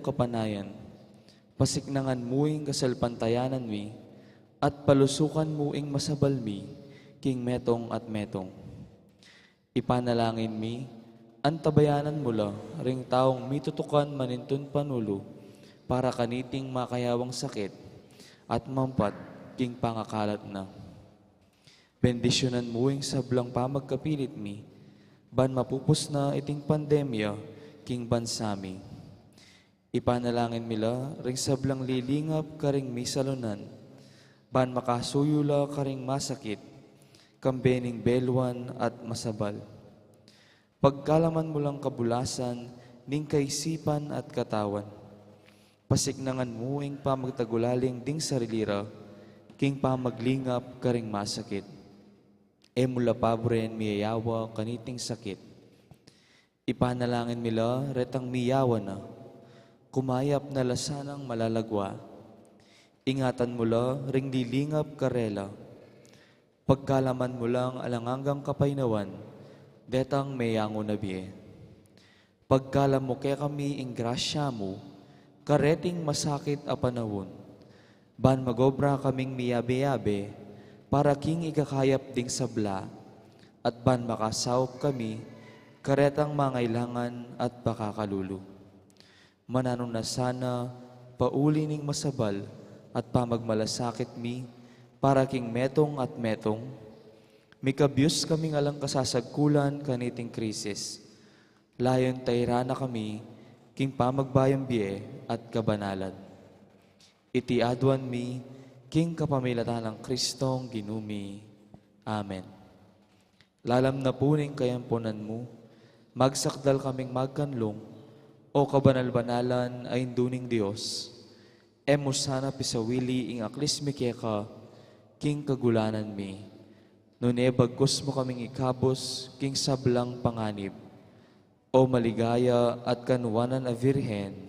kapanayan. Pasiknangan muing kasalpantayanan mi, at palusukan muing masabal mi, king metong at metong. Ipanalangin mi, antabayanan mula, ring taong mitutukan manintun panulo, para kaniting makayawang sakit, at mampat king pangakalat na. Bendisyonan muing sablang pamagkapilit mi, ban mapupus na iting pandemya, king bansami. Ipanalangin mila, ring sablang lilingap karing misalunan, ban makasuyula karing masakit, kambening belwan at masabal. Pagkalaman mo lang kabulasan, ning kaisipan at katawan. Pasiknangan mo ing pamagtagulaling ding sarilira, king pamaglingap karing masakit. E mula pabren miyayawa kaniting sakit. Ipanalangin mila, retang miyawa na, kumayap na lasanang malalagwa. Ingatan mo la, ring lilingap karela. Pagkalaman mo lang alanganggang kapainawan, detang mayango na biye. Pagkalam mo kaya kami ing grasya mo, kareting masakit a panawon. Ban magobra kaming miyabe-yabe, para king ikakayap ding sabla, at ban makasawop kami, karetang mangailangan at pakakalulu. Mananong na sana, pauli ning masabal, at pamagmalasakit mi, para king metong at metong, mikabyos kaming alang kasasagkulan kaniting krisis. Layon tayrana kami, king pamagbayang biye at kabanalan. Iti adwan mi, king kapamilatan ng Kristong ginumi. Amen. Lalam na puning kayampunan mo, magsakdal kaming magkanlong, o kabanal-banalan ay induning Diyos. Emo sana pisawili ing aklis mi ka, king kagulanan mi. Nune bagkos mo kaming ikabos, king sablang panganib. O maligaya at kanuwanan a virhen,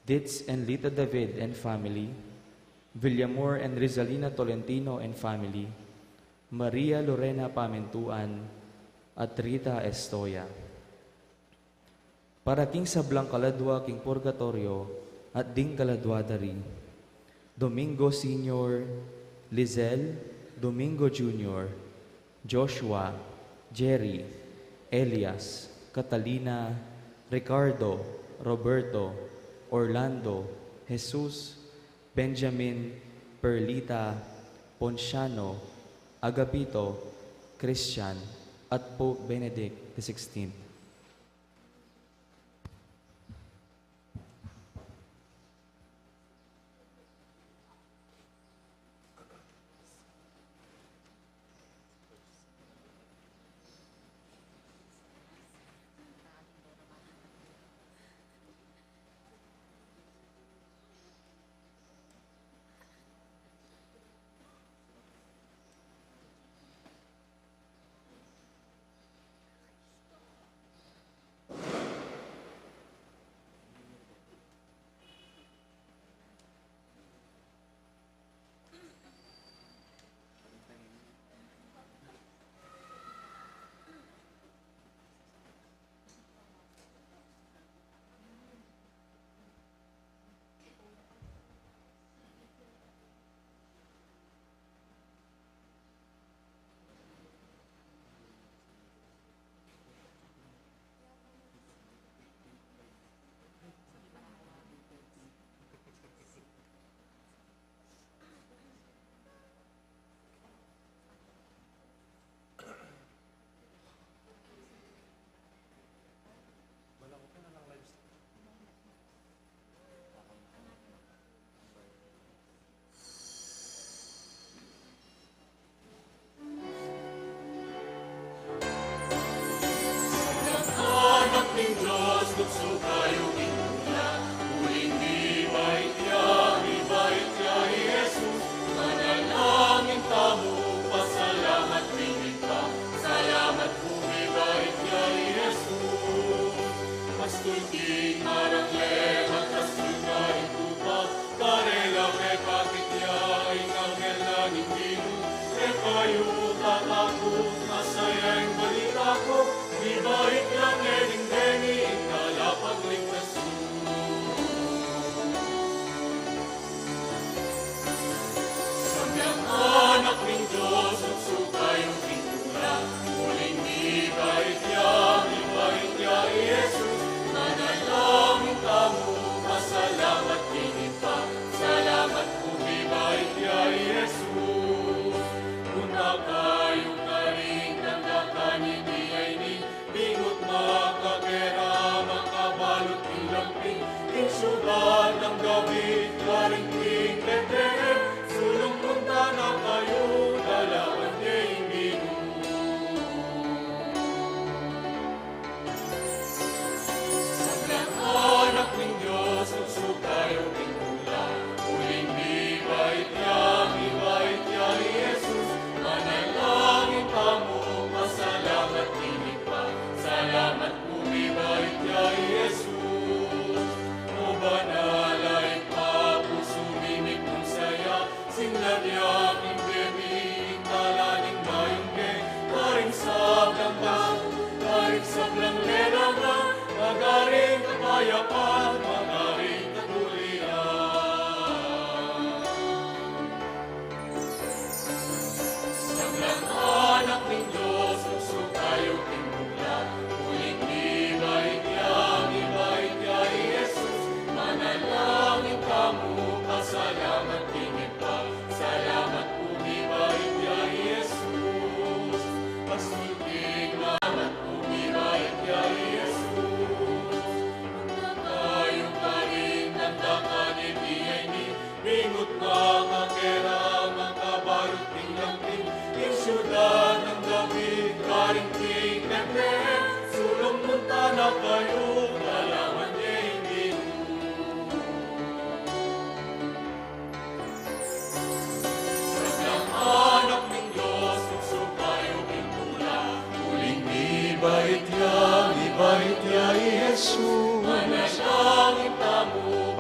Ditz and Lita David and family, Villamor and Rizalina Tolentino and family, Maria Lorena Pamentuan, at Rita Estoya. Para king sablang kaladwa king purgatorio at ding kaladwa dari, Domingo Sr., Lizel, Domingo Jr., Joshua, Jerry, Elias, Catalina, Ricardo, Roberto, Orlando, Jesus, Benjamin, Perlita, Ponciano, Agapito, Christian, at Pope Benedict XVI.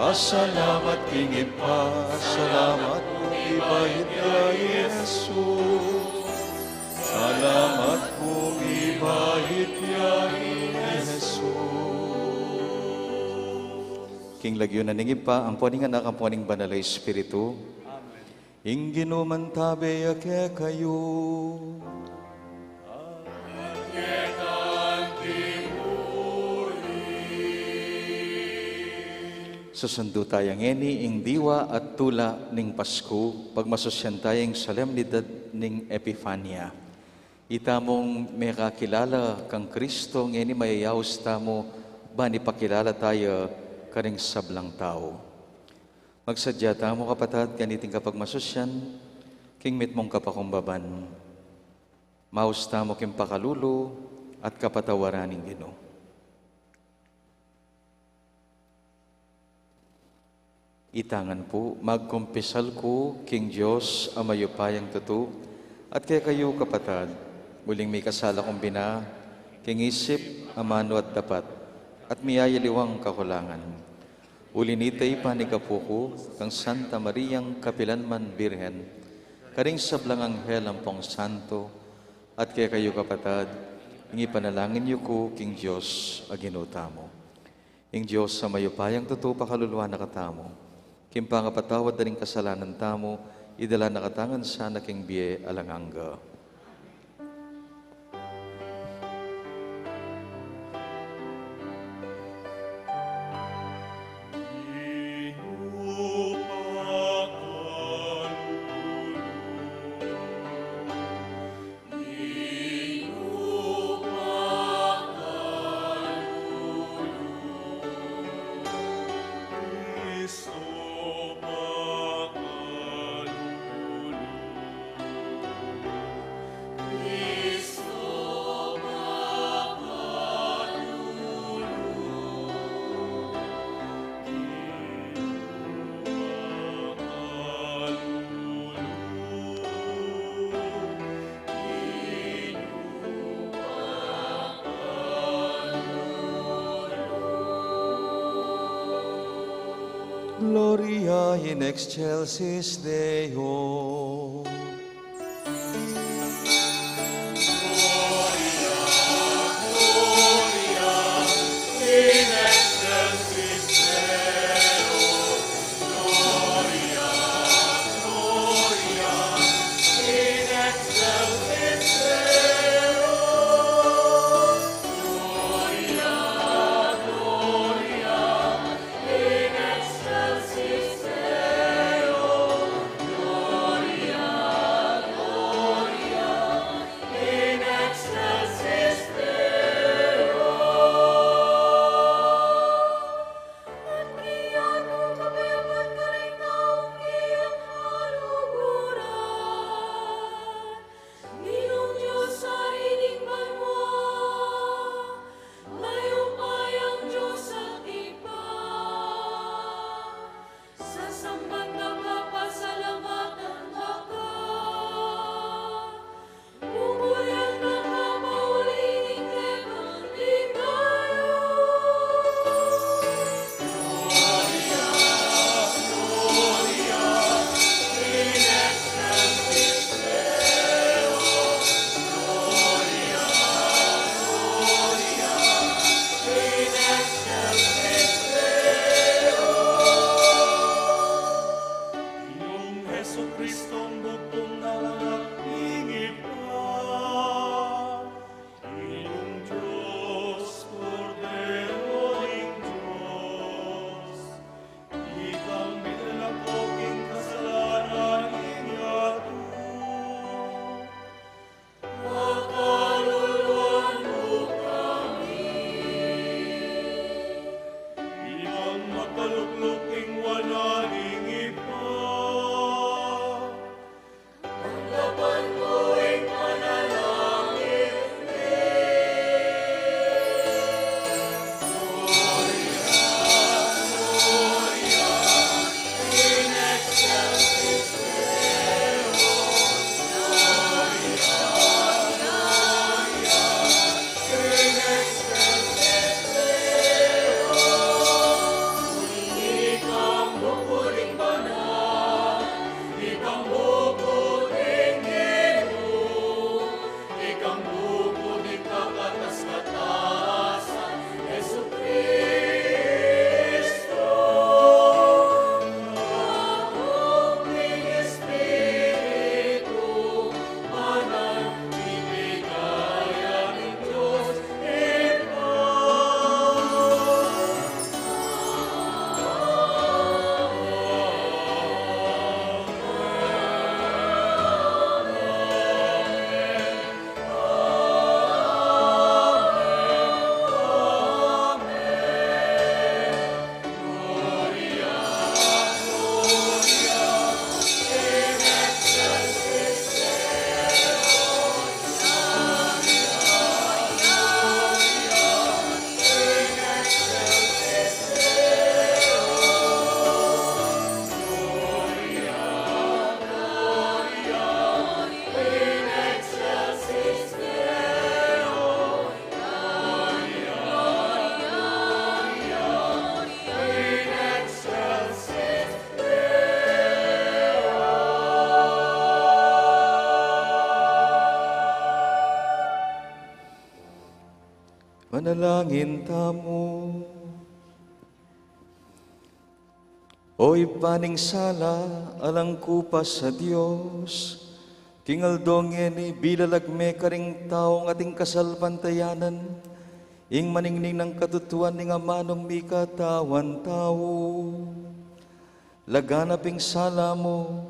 Pasalamat king ipasalamat mo ibait kay Jesus. Salamat po ibait kay Jesus. King lagyo na ningib pa, ang puning anak, ang puning banal ay Espiritu. Amen. Inginuman tabi ake kayo. Susundo tayang eni ing diwa at tula ning Pasko, pagmasosyan tayong solemnidad ning Epifania. Itamong may kakilala kang Kristo, ngeni mayayaos tamo, ba ni pakilala tayo karing sablang tao. Magsadya tamo kapatad, ganiting kapag masosyan, king mit mong kapakumbaban. Maus tamo king pakalulo at kapatawaraning Ginoo. Itangan po, magkumpisal ko, King Diyos, amayupayang tuto, at kaya kayo kapatad, muling may kasala kong bina, king isip, amano at dapat, at miyayaliwang kakulangan. Ulinitay panikapuko, kang Santa Mariang Kapilanman Birhen, karing sablang anghel ampong santo, at kaya kayo kapatad, hingi panalangin niyo ko, King Diyos, aginuta mo. Ing Diyos, sa mayupayang tuto, pakaluluwa na katamo, kimpangapatawad na rin kasalanan tamo, idala na katangan sa naking biye alanganga. Gloria in excelsis Deo. Manalangin tamo. Oy paning sala, alang kupas sa Diyos, kingaldong ni bilalagme karing taong ating kasalpantayanan, ing maningning ng katutuan ni nga manong mi katawan tao. Laganaping sala mo,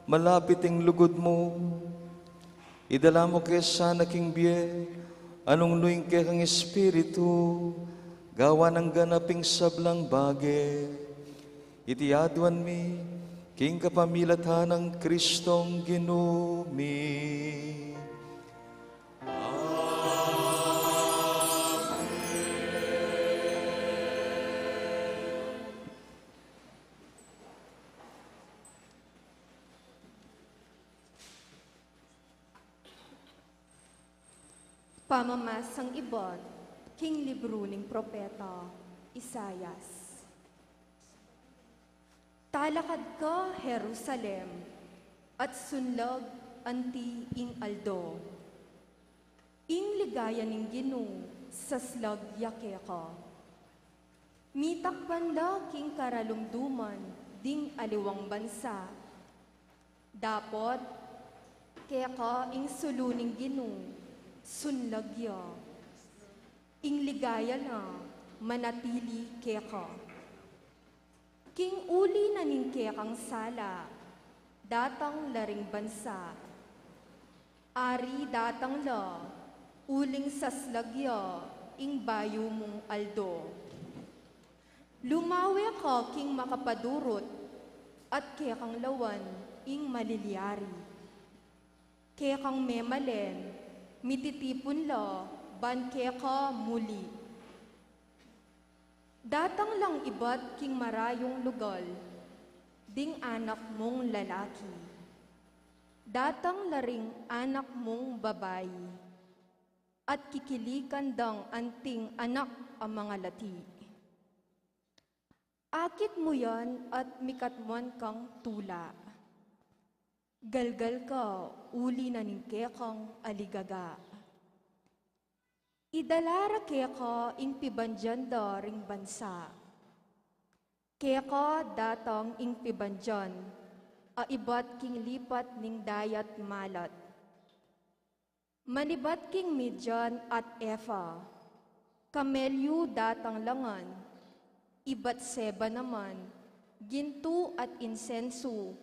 malapit ing lugod mo, idala mo kesa naking biye, anong nuing kekang espiritu, gawa ng ganaping sablang bagay. Itiaduan mi, king kapamilatan ng Kristong ginumi. Pamamasang ibon, king libro ning propeta, Isayas. Talakad ka, Jerusalem, at sunlag anti ing aldo. Ing ligaya ning Ginoo sa slag yake ka. Mitakpan la king karalumduman ding aliwang bansa. Dapot, kaya ka ing suluning Ginoo, sunlagya. Ing ligaya na manatili kaya ka. King uli na ningke kang sala, datang laring bansa. Ari datang la, uling saslagya, ing bayo mong aldo. Lumawe ka king makapadurot, at kaya kang lawan, ing maliliari. Kaya kang memalen, mititipon la, ban kaya ka muli. Datang lang iba't king marayong lugal, ding anak mong lalaki. Datang laring anak mong babayi, at kikilikan dang anting anak ang mga lati. Akit mo yan at mikatmuan kang tula. Galgal ka, uli na ningke kang aligaga. Idalara kaya ka ing pibanjan da ring bansa. Kaya ka datang ing pibanjan, aibat king lipat ning dayat malat. Manibat king Midyan at Efa, kamelyo datang langan, ibat seba naman, ginto at insenso,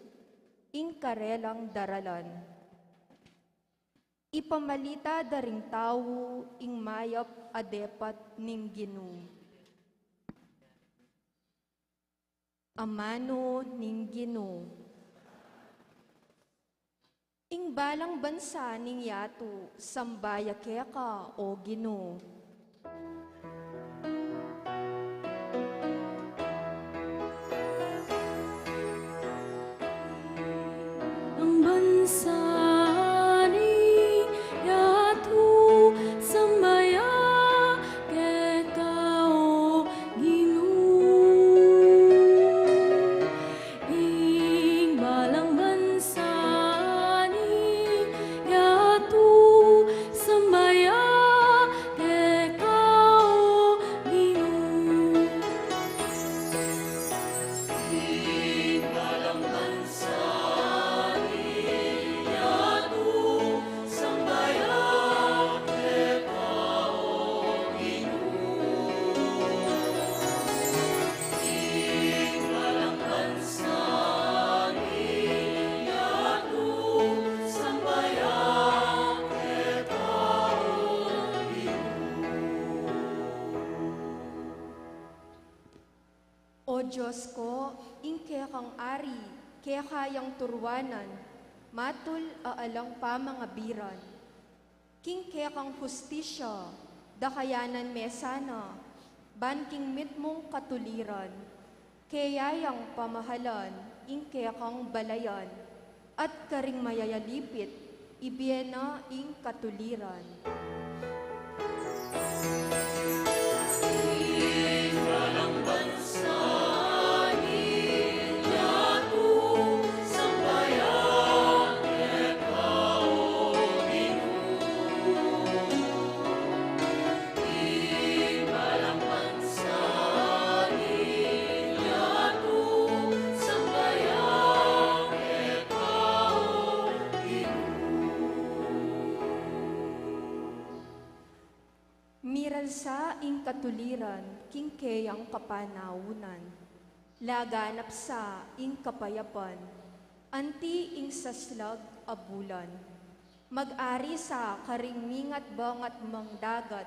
ing karelang daralan. Ipamalita daring tao, ing mayap adepat ning Ginoo. Amano ning Ginoo. Ing balang bansa ning yato, sambaya keka o Ginoo. Ang bansa O Diyos ko, ing kaya kang ari, kaya kayang turwanan, matul aalang pa mga biran. King kaya kang hustisya, dakayanan mesana, ban king mit mong katuliran, kayayang pamahalan, ing kaya kang balayan, at karing mayayalipit, ibiyena ing katuliran. Umiral sa ing katuliran, king keyang kapanawunan. Laganap sa ing kapayapan, anti ing saslag abulan. Mag-ari sa karingmingat bangat mang dagat,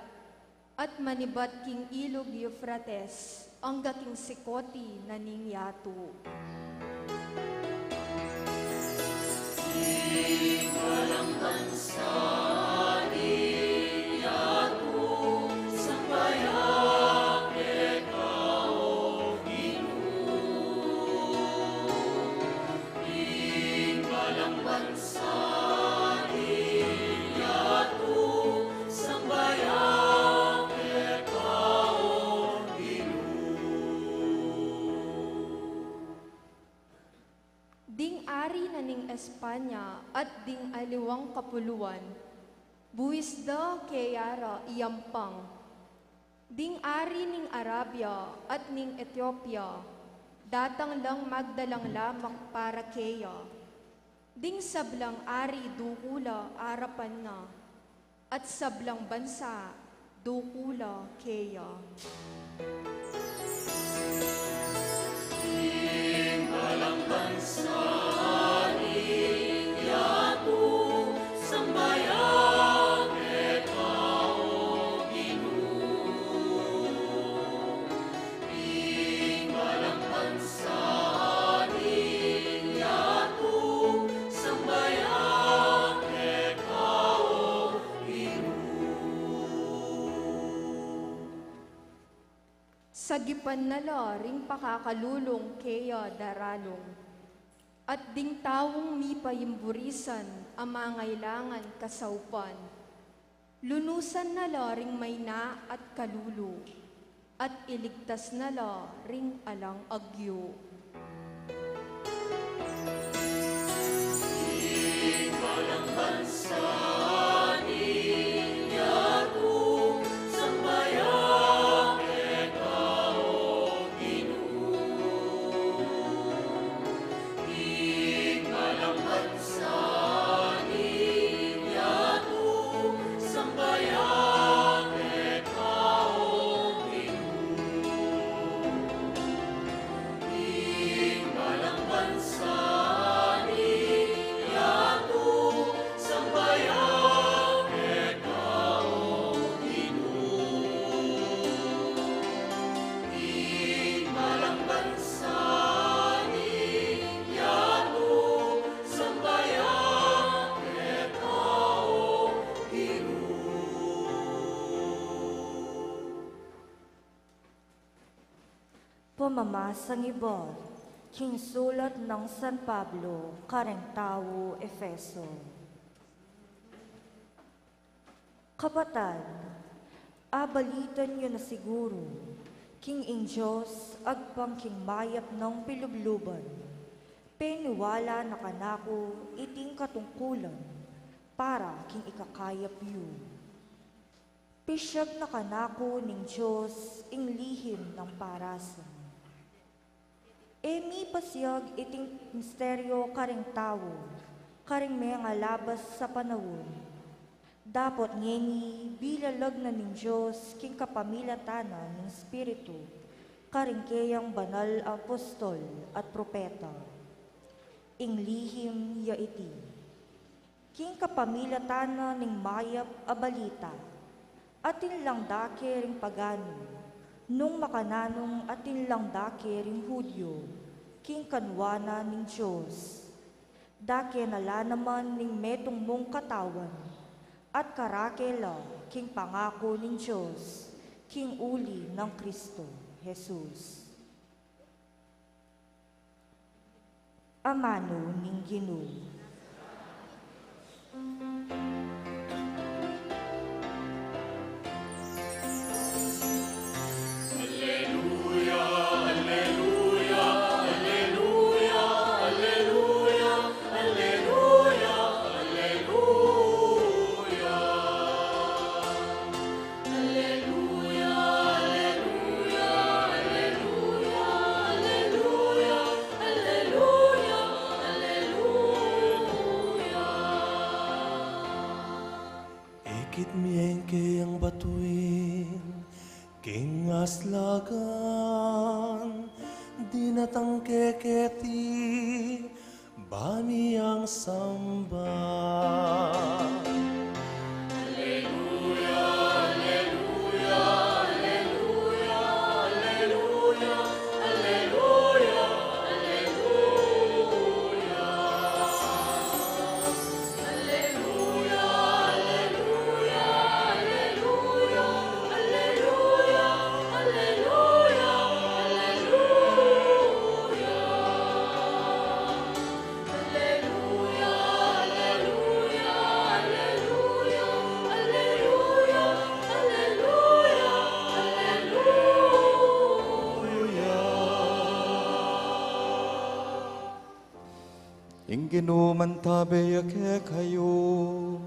at manibat king ilog Euphrates, ang gaking sikoti na ningyato. Ding ari na ning Espanya at ding aliwang kapuluan, buwis da kayara iyampang. Ding ari ning Arabia at ning Ethiopia, datang lang magdalang lamang para kaya. Ding sablang ari dukula arapan na, at sablang bansa dukula kaya. Sagipan nala ring pakakalulong kaya daralong, at ding tawong mi payimburisan amangailangan kasaupan. Lunusan nala ring mayna at kalulo, at iligtas nala ring alang agyo. Pamamasang iba, kinsulat ng San Pablo, kareng tao, Efeso. Kapatid, abalitan nyo na siguro, king ing Diyos, agpang king mayap ng pilubluban, peniwala na kanako, iting katungkulan, para king ikakayap yu. Pisyag na kanako ning Diyos, ing lihim ng parasan. Emi pasyag iting misteryo karing tao, karing may labas sa panahon. Dapat ngeni bilalag na ning Diyos king kapamilatana ng Espiritu, karing kayang banal apostol at propeta. Ing lihim ya iti. King kapamilatana ning mayap a balita, atin lang dake ring pagano, nung makananong atin lang dake ring Hudyo, king kanwana ning Diyos. Dake nala naman ning metong mong katawan, at karakela king pangako ning Diyos, king uli ng Kristo, Jesus. Amano ning Ginoo. Engke ang batuin, king aslagan, dinatang keketi, bani ang samba. Ingginuman tabe ake kayo.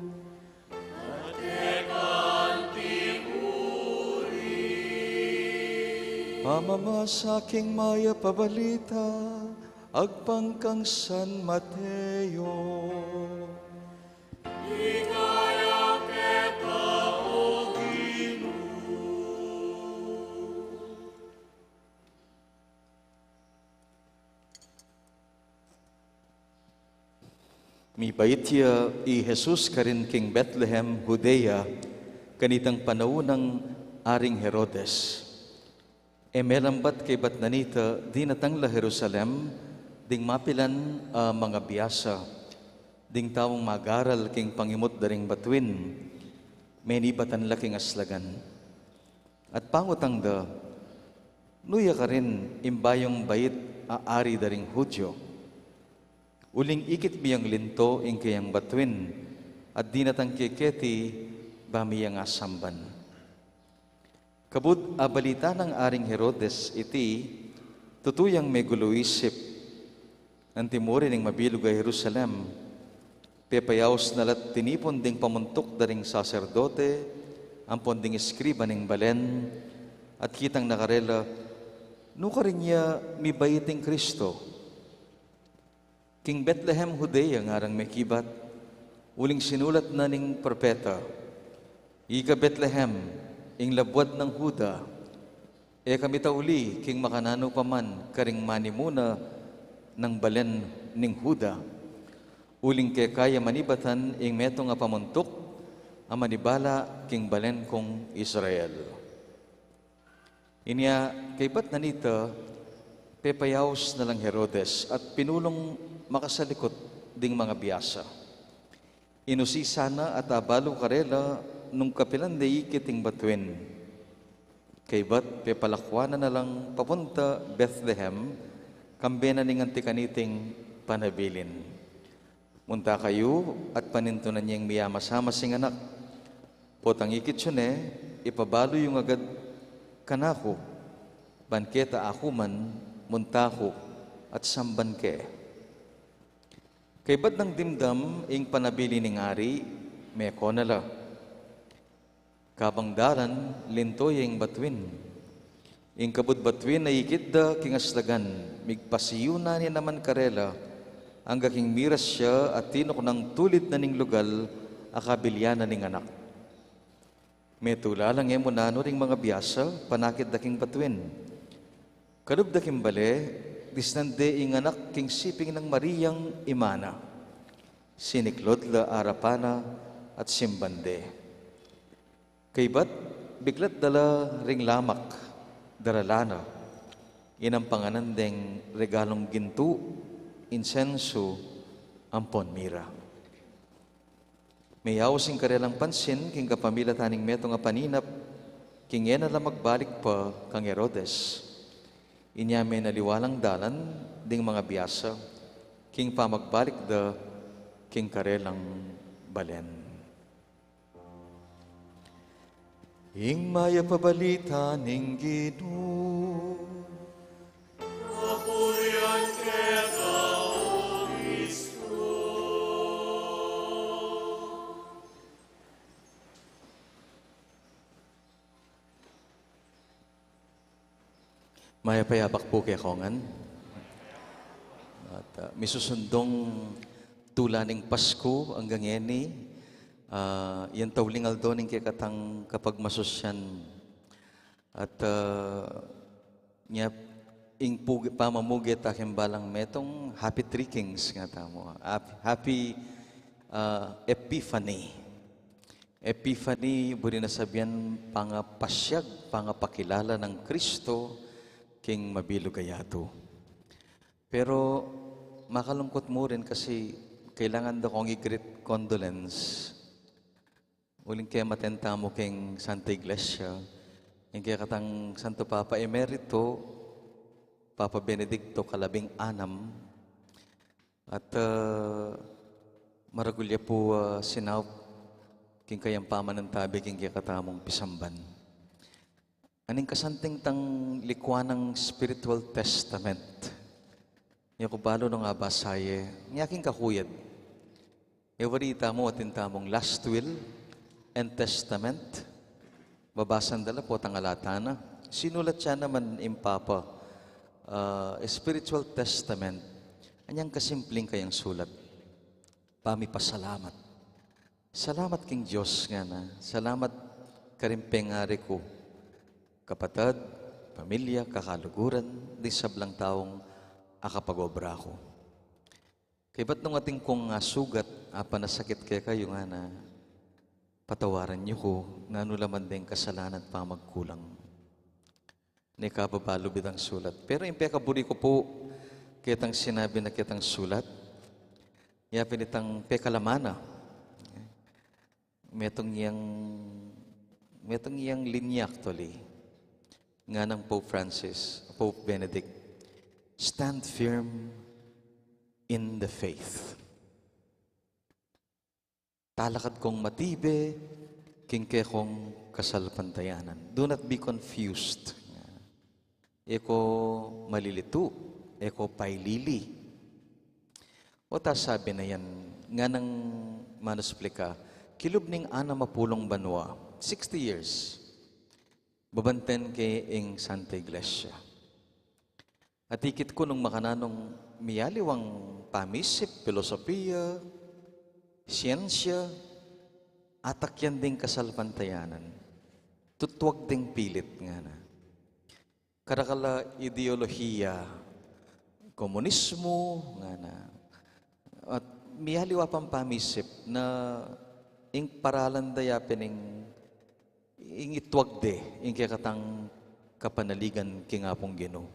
Amama sa aking maya pabalita, agpangkang San Mateo. Mibaitia i Jesus karin king Bethlehem, Judea, kanitang panahon Aring Herodes. Melambat kay Batnanita, di natangla Jerusalem, ding mapilan mga biyasa, ding taong magaral king pangimot daring batuin, menibatan laking aslagan. At pangutang da, nuya ka rin imbayong bait aari daring Hudyo. Uling ikit biyang linto ing kayang batuin, at di natang kiketi bamiyang asamban. Kabud abalita ng Aring Herodes iti, tutuyang may guluisip, ang timuri ng mabilog ay Jerusalem, pepayaos nalat tinipon ding pamuntok daring saserdote, ang ponding eskriba ng balen, at kitang nakarela, nuka rin niya mibaiting Kristo. King Bethlehem, Judea, ngarang may kibat, uling sinulat na ning propeta, Ika Bethlehem, ing labwad ng Huda, kami tauli, king makanano paman, karing manimuna ng balen ning Huda, uling kay kaya manibatan, ing meto nga pamuntok, ang manibala, king balen kong Israel. Inya, kay Batnanita, pepayaos na lang Herodes, at pinulong makasalikot ding mga biyasa. Inusi sana at abalo karela nung kapilan de ikiting batuin. Kay bat pepalakwana na lang papunta Bethlehem, kambena ning antikaniting panabilin. Munta kayo at panintunan niyang miyamasama sing anak. Potang ikit siya ipabalo yung agad kanako, banketa ako man, muntako at sambanke. Kay bad ng dimdam, ing panabili ning ari, meko nala. Kabang daran, lintoy ing batuin. Ing kabud batuin na ikit da kingaslagan, migpasiyo na niya naman karela, ang gaking miras siya at tinok ng tulid na ning lugal, akabilyan na ning anak. May tulalang emo nano ring mga biyasa, panakit da king batuin. Kalub da king bale, disnande ing anak king siping ng Mariyang imana, siniklod la arapana at simbande. Kay bat, biglat dala ring lamak, daralana, inang panganan deng regalong gintu, insenso, ampon mira. May sing karelang pansin, king kapamila taning meto nga paninap, king ena la magbalik pa kang Herodes. Inya may naliwalang dalan ding mga biyasa, king pamagbalik da king karelang balen. Ing maya pabalita ning Ginoo, kapuyan kaya o Kristo. Maya payabak po kay Kongan. At may susundong tula ng Pasko hanggang ngeni, Yan tawlingal doon kay katang kapag masusyan. At niya ing pamamugit aking balang metong happy three kings nga tamo. Happy Epiphany. Epiphany, buri na sabihan, pangapasyag, pangapakilala ng Kristo, king mabilugayato. Pero makalungkot mo rin kasi kailangan daw kong i-greet condolence. Uling kaya matenta mo king Santa Iglesia, yung kaya katang Santo Papa Emerito, Papa Benedicto, 16, at maragulya po sinaw, king kayang pamanantabi, king kaya katamong pisamban. Aning kasanting tang likwa ng Spiritual Testament, yung kubalo nung abasaye, ngaking kakuyad. Ewarita mo atin tamong last will and testament. Babasan dala po tang alatana. Sinulat siya naman impapa. Spiritual Testament. Anyang kasimpleng kayang sulat. Pamipasalamat. Salamat king Diyos nga na. Salamat karimpengari ko. Kapatid, pamilya, kakaluguran, di sablang taong akapag-obra ko. Kaya ba't nung ating kong sugat, panasakit kaya kayo nga na patawaran niyo ko, nanulaman din kasalanan pa magkulang. Ni kababalo bidang sulat. Pero yung pekaburi ko po, kitang sinabi na kitang sulat, yapin itang pekalamana. Metong yang linya actually, nga ng Pope Francis, Pope Benedict, stand firm in the faith. Talakad kong matibe, kingke kong kasalpantayanan. Do not be confused. Eko malilito, eko pailili. O ta sabi na yan, nga nang manusplika, kilubning ana mapulong banwa, 60 years, babanten kay ing Santa Iglesia. At ikit ko nung makananong miyaliwang pamisip, filosofiya, siyensya, atakyan ding kasalpantayanan. Tutwag ding pilit nga na. Karakala ideolohiya, komunismo, nga na. At miyaliwa pang pamisip na ing paralan dayapin ing itwag de, ing katang kapanaligan kingapong Ginoo.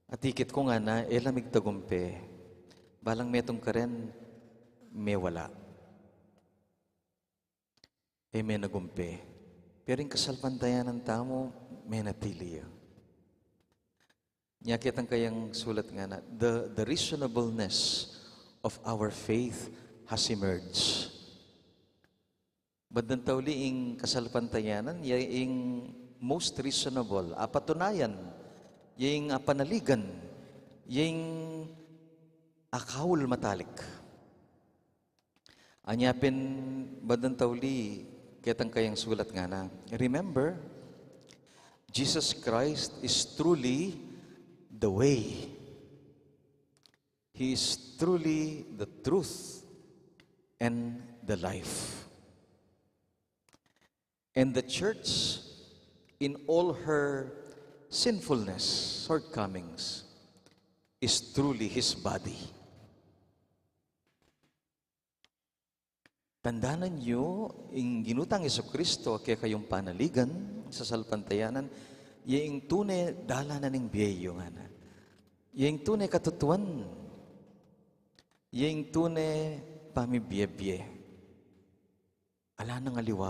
At ikit ko nga na, elamig tagumpe, balang metong karen, may wala. May nagumpe. Pero yung kasalpantayan ng tamo, may natili. Nyakit ang kayang sulat nga na, the reasonableness of our faith has emerged. Badan tauli ing kasalpantayanan, yung most reasonable, apatunayan, yung panaligan, yung akawul matalik. Anyapin badan tauli, kitang kayang sulat nga na, remember, Jesus Christ is truly the way. He is truly the truth and the life. And the church, in all her sinfulness, shortcomings, is truly His body. Tandaanan niyo, ang ginutang Jesucristo kaya kayong panaligan sa salpantayanan, yung tunay dalanan ng biyeyo nga na. Yung tunay katutuan, yung tunay pamibiye-biye. Ala nang aliwa